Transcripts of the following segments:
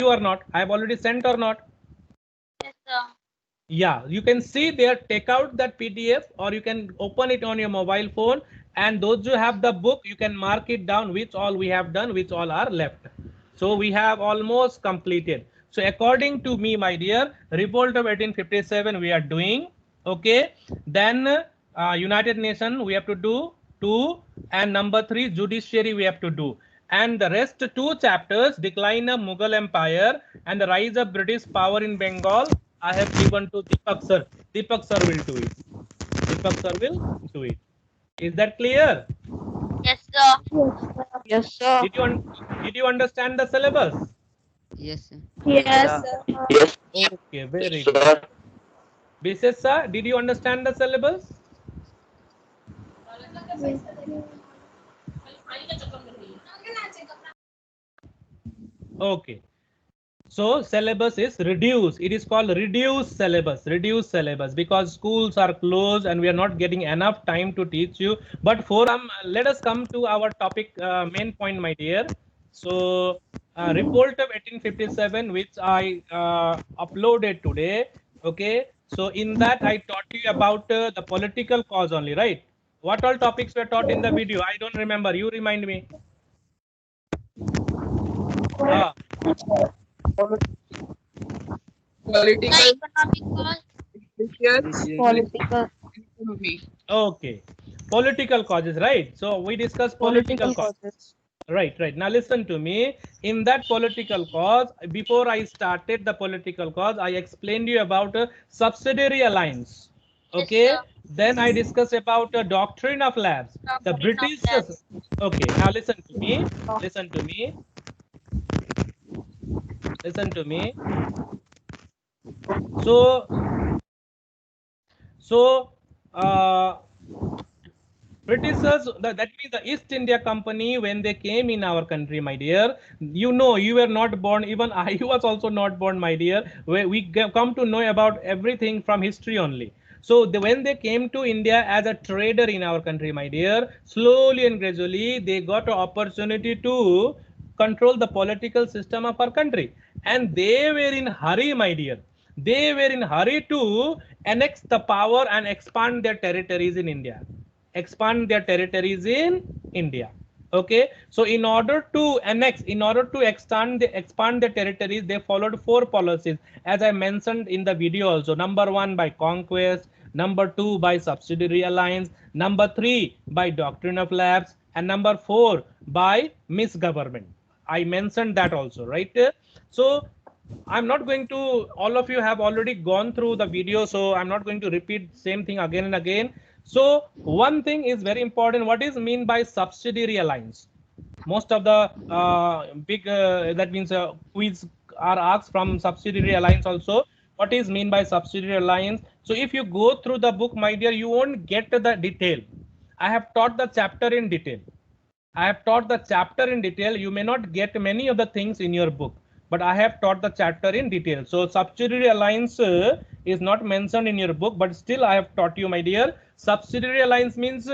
or not? I have already sent or not? Yes, sir. Yeah, you can see there, take out that PDF or you can open it on your mobile phone, and those who have the book, you can mark it down which all we have done, which all are left. So we have almost completed. So according to me, my dear, revolt of 1857 we are doing. Okay, then United Nations we have to do 2, and number 3 judiciary we have to do, and the rest 2 chapters, decline of Mughal Empire and the rise of British power in Bengal, I have given to Deepak sir. Deepak sir will do it. Deepak sir will do it. Is that clear? Yes, sir. Yes, sir. Did you understand the syllabus? Yes, sir. Yes, Yeah. sir. Okay, very good. Bises sir, did you understand the syllabus? Okay. So syllabus is reduced. It is called reduced syllabus because schools are closed and we are not getting enough time to teach you. But for let us come to our topic, main point, my dear. So report of 1857, which I uploaded today. Okay. So in that I taught you about the political cause only, right? What all topics were taught in the video? I don't remember. You remind me. Ah, The Political, economical. religious, Religious. political, economy. okay. Political causes, right? So we discussed political Political cause. causes. Right, right. Now listen to me. In that political cause, before I started the political cause, I explained you about a subsidiary alliance. Yes, sir. Okay. Then I discussed about a doctrine of labs. The Doctrine of British. labs. Okay. Now listen to me. Listen to me. Listen to me. So, so, Britishers, that means the East India Company, when they came in our country, my dear, you know, you were not born, even I was also not born, my dear. We come to know about everything from history only. So when they came to India as a trader in our country, my dear, slowly and gradually, they got an opportunity to control the political system of our country. And they were in hurry, my dear. They were in hurry to annex the power and expand their territories in India, expand their territories in India. Okay, so in order to annex, in order to expand the territories, they followed 4 policies, as I mentioned in the video also. Number 1 by conquest, number 2 by subsidiary alliance, number 3 by doctrine of lapse, and number 4 by misgovernment. I mentioned that also, right? So I'm not going to, all of you have already gone through the video, so I'm not going to repeat same thing again and again. So one thing is very important. What is mean by subsidiary alliance? Most of the big, that means quiz are asked from subsidiary alliance also. What is mean by subsidiary alliance? So if you go through the book, my dear, you won't get the detail. I have taught the chapter in detail. I have taught the chapter in detail. You may not get many of the things in your book, but I have taught the chapter in detail. So subsidiary alliance is not mentioned in your book, but still I have taught you, my dear. Subsidiary alliance means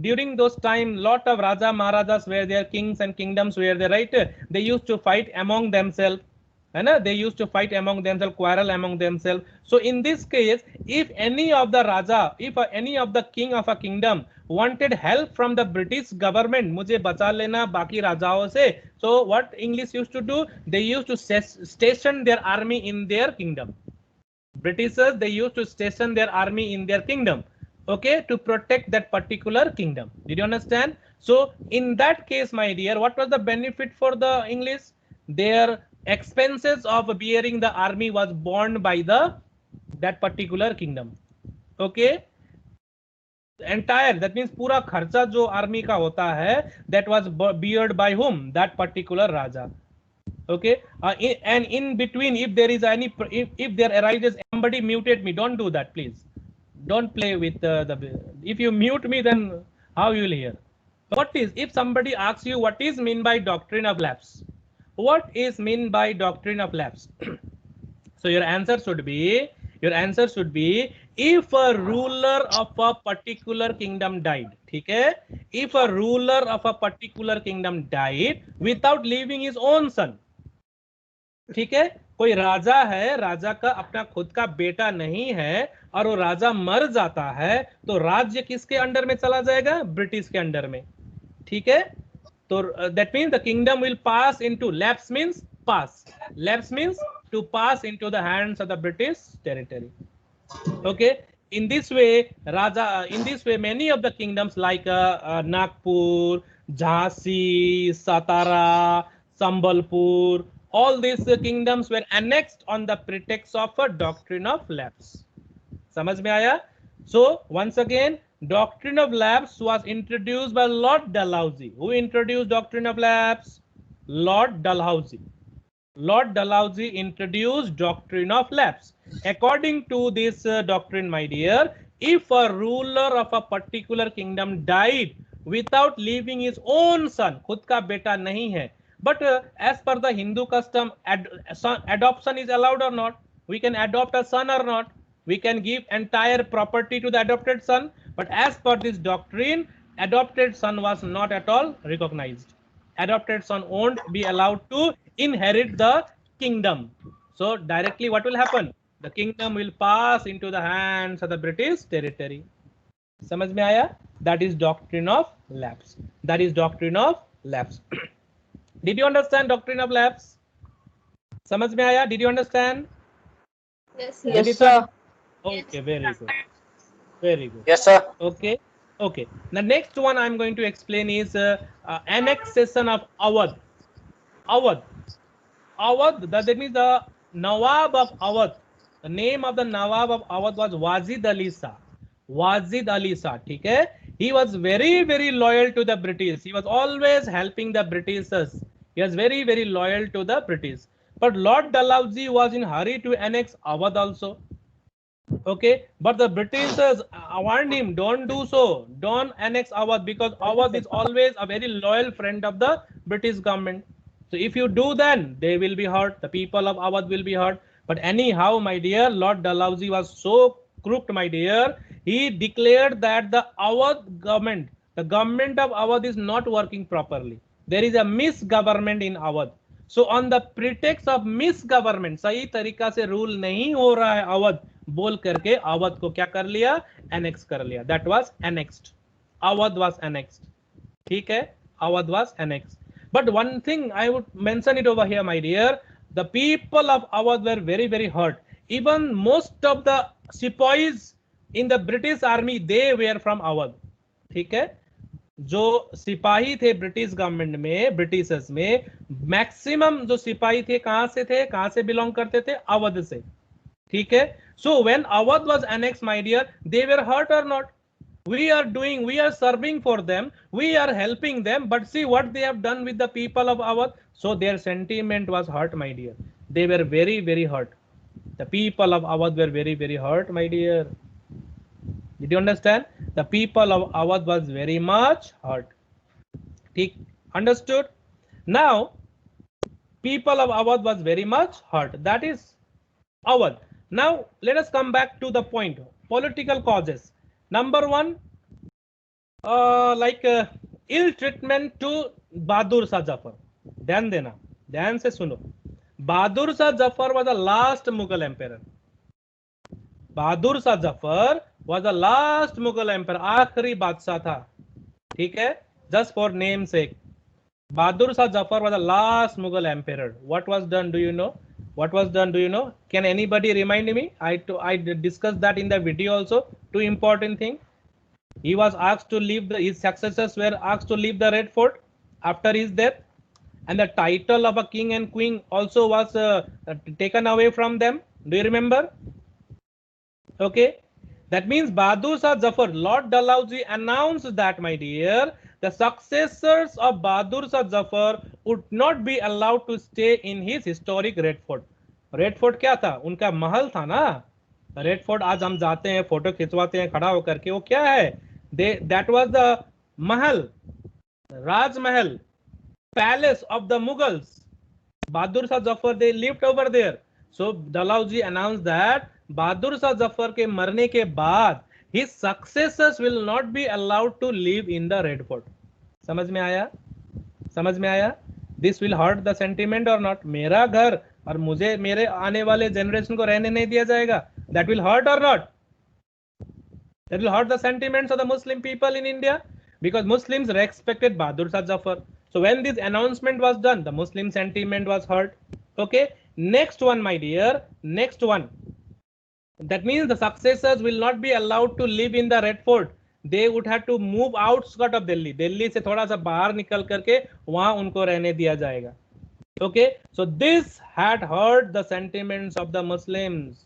during those time, lot of Raja Maharajas were there, kings and kingdoms were there, right? They used to fight among themselves. And they used to fight among themselves, quarrel among themselves. So in this case, if any of the Raja, if any of the king of a kingdom wanted help from the British government, मुझे बचा लेना बाकी राजाओं से, so what English used to do, they used to station their army in their kingdom. Britishers, they used to station their army in their kingdom, okay, to protect that particular kingdom. Did you understand? So in that case, my dear, what was the benefit for the English? Their expenses of bearing the army was borne by the that particular kingdom. Okay, entire, that means पूरा खर्चा जो army का होता है, that was beared by whom? That particular raja. Okay, and in between, if there is any, if there arises, somebody muted me, don't do that, please. Don't play with the, if you mute me, then how you will hear? What is, if somebody asks you what is mean by doctrine of lapse, what is mean by doctrine of lapse? So your answer should be, if a ruler of a particular kingdom died, okay, if a ruler of a particular kingdom died without leaving his own son, ठीक है, कोई राजा है, राजा का अपना खुद का बेटा नहीं है और वो राजा मर जाता है, तो राज्य किसके अंडर में चला जाएगा? ब्रिटिश के अंडर में। ठीक है, तो that means the kingdom will pass into, lapse means pass, lapse means to pass into the hands of the British territory. Okay, in this way many of the kingdoms like Nagpur, Jhansi, Satara, Sambalpur, all these kingdoms were annexed on the pretext of a doctrine of lapse. समझ में आया? So once again, doctrine of lapse was introduced by Lord Dalhousie. Who introduced doctrine of lapse? Lord Dalhousie. Lord Dalhousie introduced doctrine of lapse. According to this doctrine, my dear, if a ruler of a particular kingdom died without leaving his own son, खुद का बेटा नहीं है, but as per the Hindu custom, adoption is allowed or not? We can adopt a son or not? We can give entire property to the adopted son, but as per this doctrine, adopted son was not at all recognized. Adopted son won't be allowed to inherit the kingdom. So directly what will happen? The kingdom will pass into the hands of the British territory. समझ में आया? That is doctrine of lapse. That is doctrine of lapse. Did you understand doctrine of lapse? समझ में आया? Did you understand? Yes, Yes, sir. Okay, very good. Very good. Yes, sir. Okay. Okay. The next one I'm going to explain is annexation of Awadh. Awadh. Awadh, that means the Nawab of Awadh. The name of the Nawab of Awadh was Wajid Ali Shah. Wajid Ali Shah, ठीक है? He was very, very loyal to the British. He was always helping the Britishers. He was very, very loyal to the British. But Lord Dalhousie was in hurry to annex Awadh also. Okay, but the Britishers warned him, don't do so, don't annex Awadh, because Awadh is always a very loyal friend of the British government. So if you do, then they will be hurt, the people of Awadh will be hurt. But anyhow, my dear, Lord Dalhousie was so crooked, my dear, he declared that the Awadh government, the government of Awadh is not working properly. There is a misgovernment in Awadh. So on the pretext of misgovernment, सही तरीका से rule नहीं हो रहा है अवध बोल करके अवध को क्या कर लिया? एनेक्स कर लिया. That was annexed. Awadh was annexed. ठीक है, Awadh was annexed. But one thing I would mention it over here, my dear, the people of Awadh were very, very hurt. Even most of the sepoys in the British army, they were from Awadh. ठीक है, जो सिपाही थे British government में, Britishers में, maximum जो सिपाही थे कहां से थे? कहां से बिलोंग करते थे? अवध से. ठीक है, so when Awadh was annex, my dear, they were hurt or not? We are serving for them, we are helping them, but see what they have done with the people of Awadh. So their sentiment was hurt, my dear. They were very, very hurt. The people of Awadh were very, very hurt, my dear. Did you understand? The people of Awadh was very much hurt. Understood? Now, people of Awadh was very much hurt. That is Awadh. Now, let us come back to the point. Political causes. Number one, ill treatment to Bahadur Shah Zafar. ध्यान देना, ध्यान से सुनो. Bahadur Shah Zafar was the last Mughal emperor. Bahadur Shah Zafar was the last Mughal emperor. आखिरी बादशाह था. ठीक है, just for name sake. Bahadur Shah Zafar was the last Mughal emperor. What was done? Do you know? What was done? Do you know? Can anybody remind me? I discussed that in the video also. Two important things. He was asked to leave his successors were asked to leave the Red Fort after his death, and the title of a king and queen also was taken away from them. Do you remember? Okay, that means Bahadur Shah Zafar, Lord Dalhousie announced that, my dear, the successors of Bahadur Shah Zafar would not be allowed to stay in his historic Red Fort. Red Fort क्या था? उनका महल था ना. Red Fort आज हम जाते हैं, photo खिंचवाते हैं खड़ा होकर के, वो क्या है? That was the Mahal, Rajmahal, palace of the Mughals. Bahadur Shah Zafar, they lived over there. So Dalhousie announced that Bahadur Shah Zafar के मरने के बाद his successors will not be allowed to live in the Red Fort. समझ में आया? समझ में आया? This will hurt the sentiment or not? मेरा घर और मुझे मेरे आने वाले जनरेशन को रहने नहीं दिया जाएगा, that will hurt or not? That will hurt the sentiments of the Muslim people in India, because Muslims respected Bahadur Shah Zafar. So when this announcement was done, the Muslim sentiment was hurt. Okay, next one, my dear, next one. That means the successors will not be allowed to live in the Red Fort. They would have to move outskirts of Delhi. Delhi से थोड़ा सा बाहर निकल करके वहां उनको रहने दिया जाएगा. Okay, so this had hurt the sentiments of the Muslims.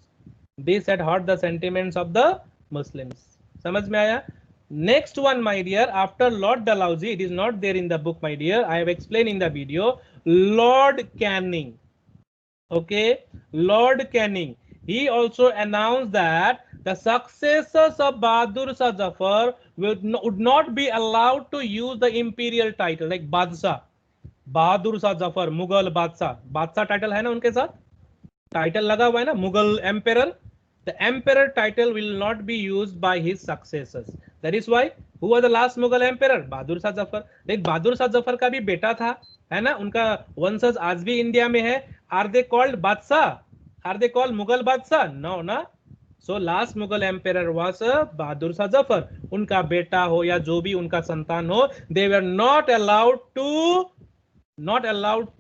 This had hurt the sentiments of the Muslims. समझ में आया? Next one, my dear, after Lord Dalhousie, it is not there in the book, my dear. I have explained in the video. Lord Canning. Okay, Lord Canning. He also announced that the successors of Bahadur Shah Zafar would not be allowed to use the imperial title like Badshah. Bahadur Shah Zafar, Mughal Badshah. Badshah title है ना उनके साथ? Title लगा हुआ है ना, Mughal Emperor. The emperor title will not be used by his successors. That is why, who was the last Mughal emperor? Bahadur Shah Zafar. लेकिन बहादुर शाह जफर का भी बेटा था, है ना, उनका वंशज आज भी इंडिया में है. Are they called Badshah? Are they called Mughal Badshah? No, na. So last Mughal emperor was Bahadur Shah Zafar. उनका बेटा हो या जो भी उनका संतान हो, they were not allowed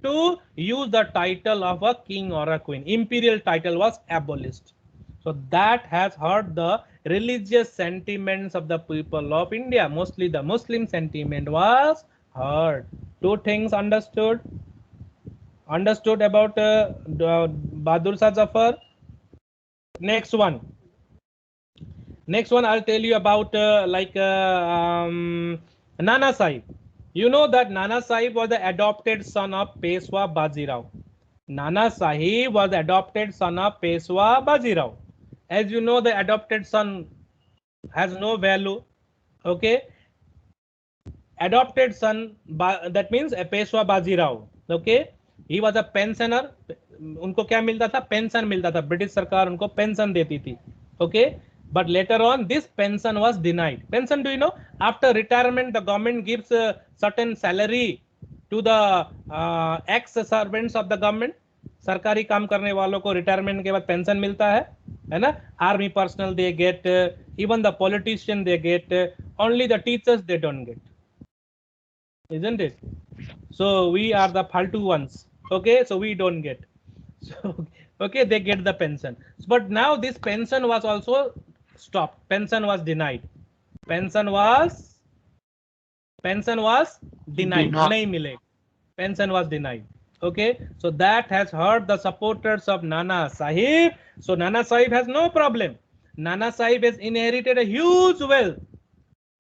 to use the title of a king or a queen. Imperial title was abolished. So that has hurt the religious sentiments of the people of India. Mostly the Muslim sentiment was hurt. Two things understood. Understood about Bahadur Shah Zafar. Next one I'll tell you about Nana Sahib. You know that Nana Sahib was the adopted son of Peshwa Bajirao. Nana Sahib was the adopted son of Peshwa Bajirao. As you know, the adopted son has no value. Okay, adopted son, that means a Peshwa Bajirao. Okay, he was a pensioner. उनको क्या मिलता था? Pension मिलता था. British सरकार उनको pension देती थी. Okay, but later on this pension was denied. Pension, do you know? After retirement, the government gives a certain salary to the ex-servants of the government. सरकारी काम करने वालों को रिटायरमेंट के बाद पेंशन मिलता है ना? Army personnel they get, even the politician they get, only the teachers they don't get, isn't it? So we are the faltu ones. Okay, so we don't get. So okay, they get the pension, but now this pension was also stopped. Pension was denied. Pension was denied. नहीं मिले. Pension was denied. Okay, so that has hurt the supporters of Nana Sahib. So Nana Sahib has no problem. Nana Sahib has inherited a huge wealth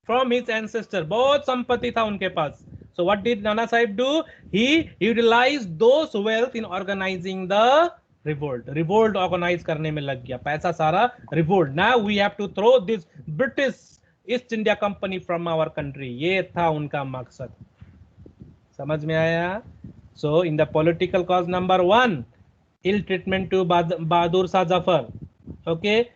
from his ancestor. बहुत संपत्ति था उनके पास. So what did Nana Sahib do? He utilized those wealth in organizing the revolt. Revolt organize करने में लग गया. पैसा सारा revolt. Now we have to throw this British East India Company from our country. ये था उनका मकसद. समझ में आया? So in the political cause number 1, ill treatment to Bahadur Shah Zafar. Okay,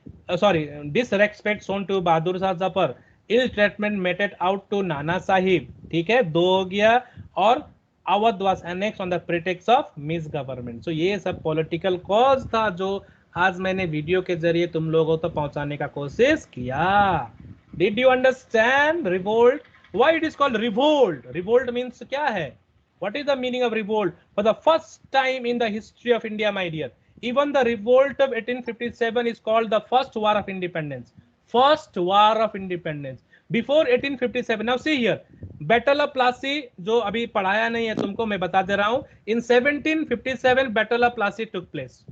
disrespect shown to Bahadur Shah Zafar. Ill treatment meted out to Nana Sahib. ठीक है, 2 हो गया. और Awadh was annexed on the pretext of misgovernment. So ये सब political cause था जो आज मैंने वीडियो के जरिए तुम लोगों तक पहुंचाने का कोशिश किया. Did you understand revolt? Why it is called revolt? Revolt means क्या है? What is the meaning of revolt? For the first time in the history of India, my dear, even the revolt of 1857 is called the first war of independence. First war of independence. Before 1857, now see here, Battle of Plassey, जो अभी पढ़ाया नहीं है तुमको, मैं बता दे रहा हूँ. In 1757, Battle of Plassey took place.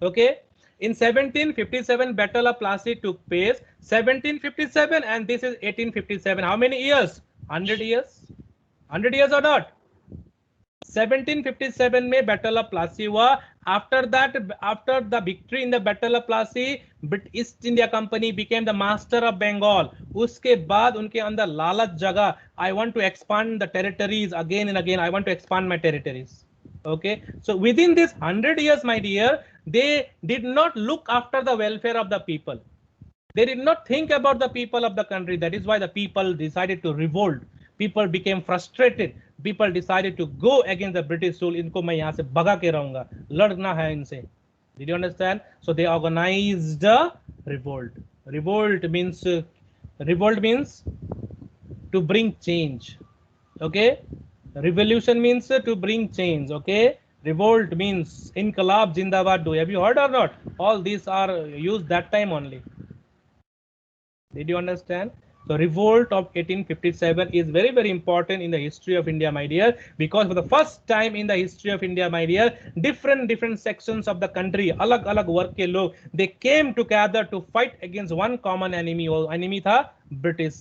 Okay, in 1757, Battle of Plassey took place. 1757 and this is 1857. How many years? 100 years. 100 years or not? 1757 में Battle of Plassey हुआ. After that, after the victory in the Battle of Plassey, East India Company became the master of Bengal. उसके बाद उनके अंदर लालच जगा. I want to expand the territories again and again. I want to expand my territories. Okay, so within this 100 years, my dear, they did not look after the welfare of the people. They did not think about the people of the country. That is why the people decided to revolt. People became frustrated. people decided to go against the British rule. इनको मैं यहाँ से भगा के रहूंगा, लड़ना है इनसे. Did you understand? So they organized a revolt. Revolt means to bring change. Okay, revolution means to bring change. Okay, revolt means inqilab zindabad. Have you heard or not? All these are used that time only. Did you understand? So revolt of 1857 is very, very important in the history of India, my dear, because for the first time in the history of India, my dear, different sections of the country, alag work ke log, they came together to fight against one common enemy. Or enemy tha British.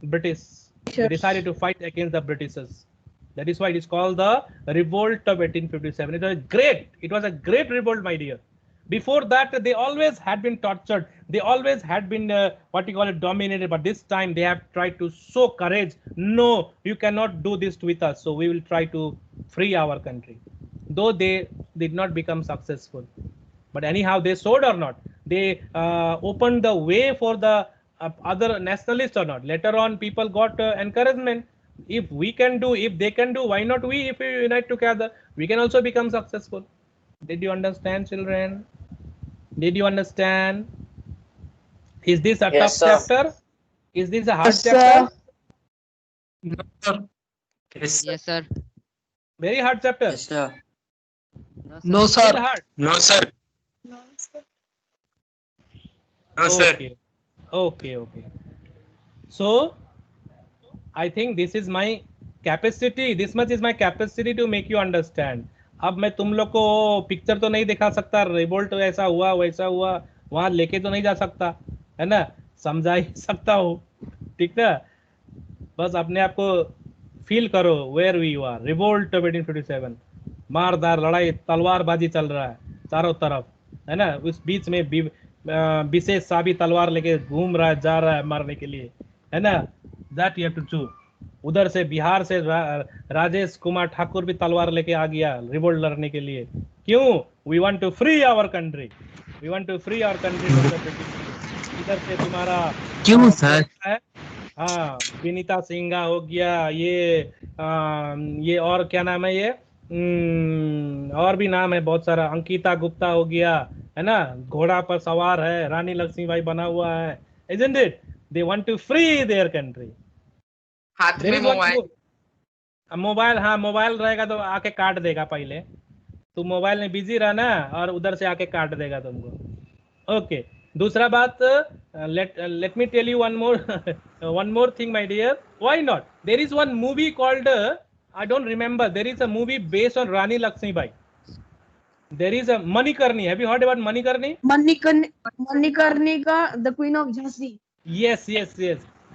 They decided to fight against the Britishers. That is why it is called the revolt of 1857. It was a great revolt, my dear. Before that, they always had been tortured. They always had been dominated. But this time they have tried to show courage. No, you cannot do this with us. So we will try to free our country. Though they did not become successful. But anyhow, they showed or not. They opened the way for the other nationalists or not. Later on, people got encouragement. If we can do, if they can do, why not we? If we unite together, we can also become successful. Did you understand, children? Did you understand? Is this a Yes, tough sir. chapter? Is this a hard Yes, sir. chapter? No, sir. Yes, sir. Yes, sir. Very hard chapter. Yes, sir. No, Still sir. hard. No, sir. No, sir. Okay. So I think this is my capacity. This much is my capacity to make you understand. अब मैं तुम लोग को picture तो नहीं दिखा सकता, revolt ऐसा हुआ वैसा हुआ, वहां लेके तो नहीं जा सकता, है ना, समझा ही सकता हूँ, ठीक ना. बस अपने आप को फील करो where we are. Revolt of 1857, मारदार लड़ाई, तलवारबाजी चल रहा है चारों तरफ, है ना. उस बीच में विशेष साबी तलवार लेके घूम रहा है, जा रहा है मारने के लिए, है ना. That you have to choose. उधर से बिहार से राजेश कुमार ठाकुर भी तलवार लेके आ गया रिवोल्ट लड़ने के लिए. क्यों? We want to free our country. We want to free our country. इधर से तुम्हारा क्यों सर? हाँ, विनीता सिंघा हो गया, ये और क्या नाम है ये, और भी नाम है बहुत सारा, अंकिता गुप्ता हो गया, है ना, घोड़ा पर सवार है, रानी लक्ष्मीबाई बना हुआ है. Isn't it? They want to free their country. हाथ में मोबाइल. मोबाइल, हाँ मोबाइल रहेगा तो आके काट देगा. पहले तू मोबाइल में बिजी रहना और उधर से आके काट देगा तुमको. ओके. दूसरा बात, let me tell you one more thing, my dear. Why not? There is one movie called I don't remember. There is a movie based on Rani Lakshmibai. There is a Manikarni. Have you heard about Manikarni? Manikarni ka The Queen of Jhansi. Yes.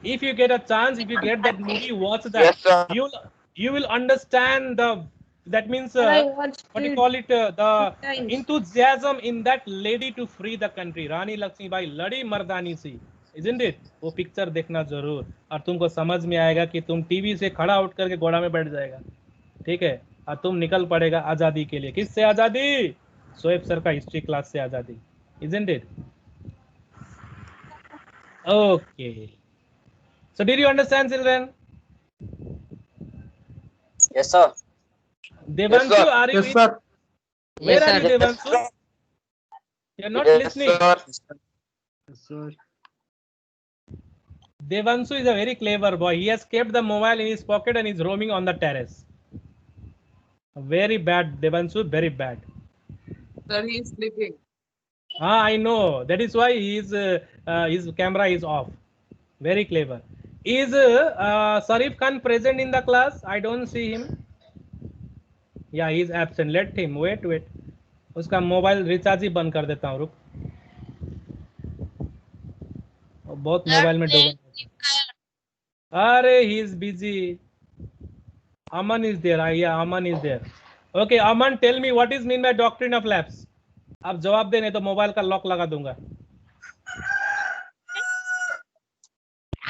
If you get a chance, if you get that movie, watch that. Yes, sir. You will understand that means I watched what you it call it, the times. enthusiasm in that lady to free the country. Rani Lakshmibai लड़ी मर्दानी सी, isn't it? वो picture देखना जरूर, और तुमको समझ में आएगा कि तुम टीवी से खड़ा उठ करके घोड़ा में बैठ जाएगा, ठीक है, और तुम निकल पड़ेगा आजादी के लिए. किससे आजादी? शोएब सर का हिस्ट्री क्लास से आजादी, isn't it? Okay. So did you understand, children? Yes, sir. Devanshu, Yes, sir. are you? Yes, sir. Where Yes, are you, sir. Devanshu? You're not Yes, listening. sir. Yes, sir. Devanshu is a very clever boy. He has kept the mobile in his pocket and is roaming on the terrace. Very bad, Devanshu, very bad. Sir, he is sleeping. I know. That is why his camera is off. Very clever. Is Sarif Khan present in the class? I don't see him. Yeah, he is absent. Let him. Wait. उसका mobile recharge ही बंद कर देता हूँ. रुक. बहुत mobile में डूबा. अरे, he is busy. Aman is there. Yeah, Aman is there. Okay, Aman, tell me what is mean by doctrine of lapse. अब जवाब दे, नहीं तो मोबाइल का लॉक लगा दूंगा.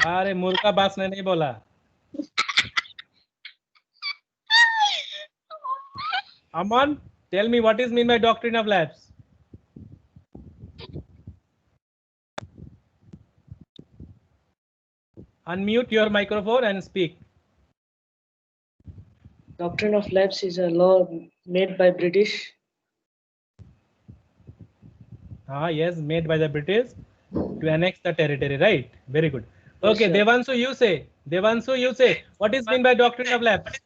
अरे मुर्गा बास ने नहीं बोला. Aman, tell me what is mean by doctrine of lapse. Unmute your microphone and speak. Doctrine of lapse is a law made by British. Yes, made by the British to annex the territory, right? Very good. Yes, Okay, sir. Devanshu, you say. Devanshu, you say. What is meant by doctrine of lapse?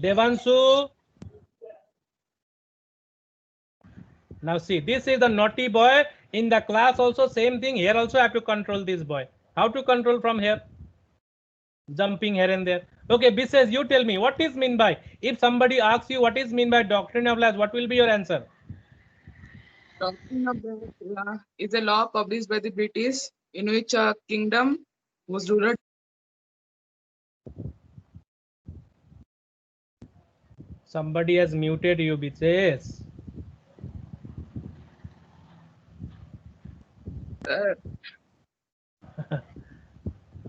Devanshu. Now see, this is the naughty boy. In the class also same thing. Here also I have to control this boy. How to control from here? Jumping here and there. Okay, B says, you tell me what is mean by. If somebody asks you what is mean by doctrine of lapse, what will be your answer? Doctrine of law is a law published by the British in which a kingdom was ruled. Somebody has muted you, B says.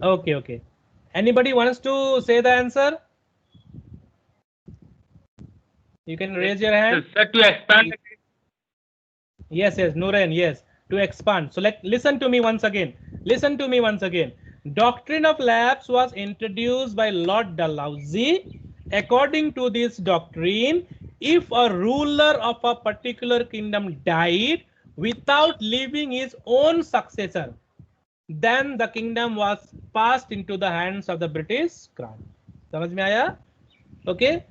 Okay. Anybody wants to say the answer? You can raise your hand. Sir, to expand. Yes, Nuren, yes, to expand. So listen to me once again. Doctrine of lapse was introduced by Lord Dalhousie. According to this doctrine, if a ruler of a particular kingdom died without leaving his own successor, then the kingdom was passed into the hands of the British crown. समझ में आया? Okay.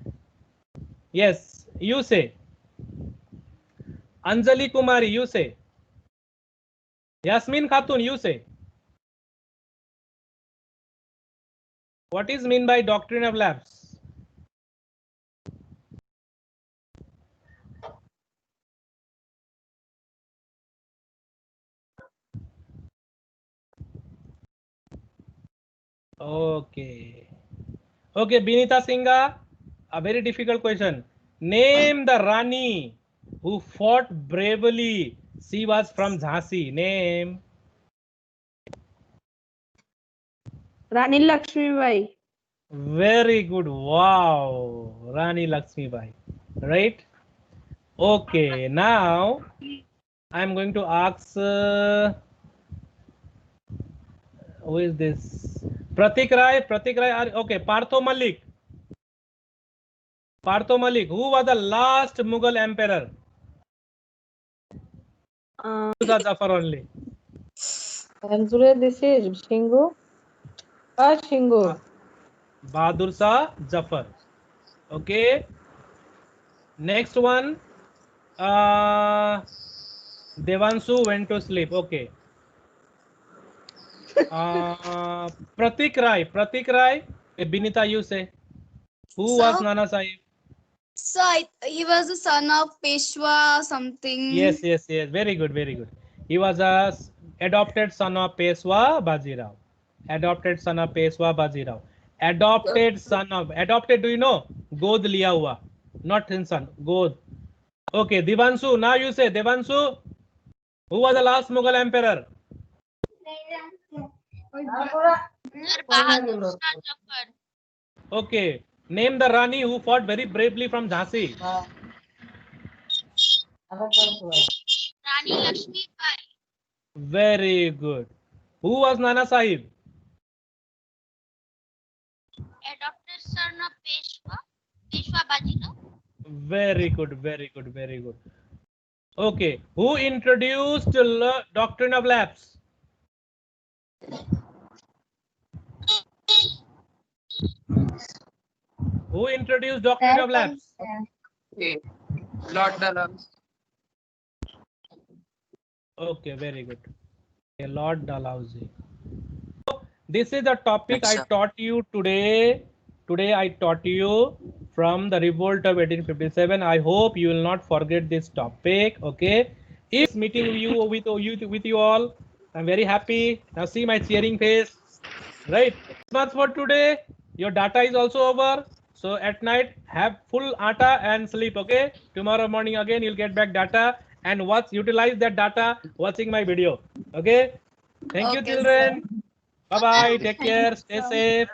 Yes, you say. Anjali Kumari, you say. Yasmin Khatun, you say. What is mean by doctrine of lapse? Okay, Binita Singha, a very difficult question. Name the Rani who fought bravely. She was from Jhansi. Name. Rani Lakshmibai. Very good. Wow. Rani Lakshmibai. Right? Okay. Now I'm going to ask who is this? Pratik Rai. Okay. Partho Malik. Who was the last Mughal emperor? Zafar only. Answer this is Shingu. Shingu. Bahadur Shah Zafar. Okay. Next one. Devanshu went to sleep. Okay. Pratik Rai. Binita, you say. Who was Nana Sahib? So he was the son of Peshwa something. Yes. Very good. He was a adopted son of Peshwa Bajirao. Adopted, do you know? God liya hua. Not his son. God. Okay, Devanshu. Now you say, Devanshu. Who was the last Mughal emperor? Bahadur Shah Zafar. Okay. Name the Rani who fought very bravely from Jhansi. Rani Lakshmibai. Very good. Who was Nana Sahib? Adopted son of Peshwa Bajirao. Very good. Okay. Who introduced doctrine of lapse? Who introduced doctrine of lapse? Okay. Lord Dalhousie. Okay, very good. Okay, Lord Dalhousie. This is the topic Yes, I sir. taught you today. Today I taught you from the revolt of 1857. I hope you will not forget this topic. Okay. If meeting you with you all, I'm very happy. Now see my cheering face. Right. Much for today. Your data is also over. So at night have full atta and sleep. Okay. Tomorrow morning again you'll get back data and utilize that data watching my video. Okay. Thank you, Okay, children. Bye bye. sir. Take care. Stay safe.